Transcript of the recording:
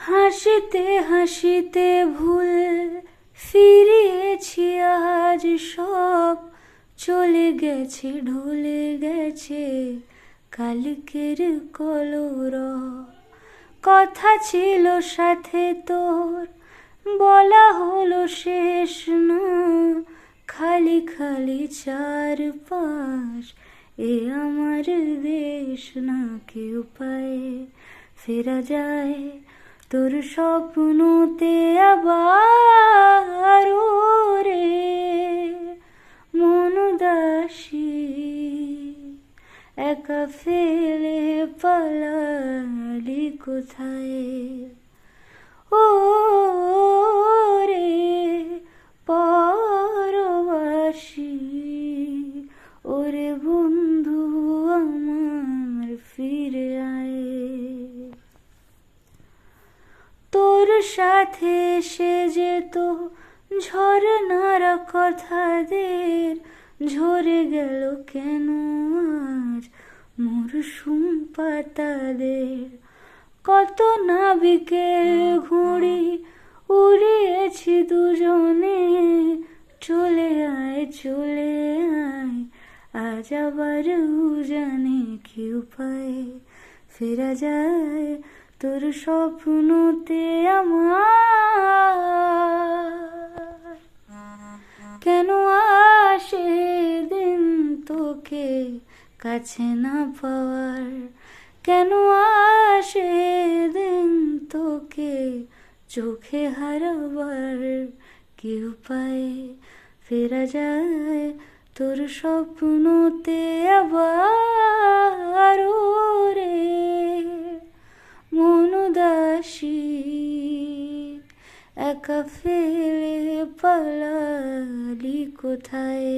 হাসিতে হাসিতে ভুল ফিরিয়েছি আজ সব, চলে গেছে ঢলে গেছে কালকের কলরব। কথা ছিল সাথে তোর, বলা হলো শেষ না, খালি খালি চারপাশ এ আমার দেশ না। কেউ পায়ে ফেরা যায় তোর স্বপ্নতে আবার রে মন দাসী, একা ফেলে পালালি কোথায় ও রে পরবাসী। ওরে বন্ধু আমার ফিরে আয়, তোর সাথে সে যেত ঝরনার কথাদের, ঝরে গেল কেন আজ মরশুম পাতাদের। কত নাবিকের ঘুড়ি উড়িয়েছি দুজনে, চলে আয় চলে আয় আজ আবার উজানে। কেউ পায়ে ফেরা যায় তোর স্বপ্নতে আমার, কেন আসে দিন তোকে কাছে না পাওয়ার, কেন আসে দিন তোকে চোখে হারাবার। কেউ পায়ে ফেরা যায় তোর স্বপ্নতে আবার রে মন দাসী, একা ফেলে পালালি কোথায়।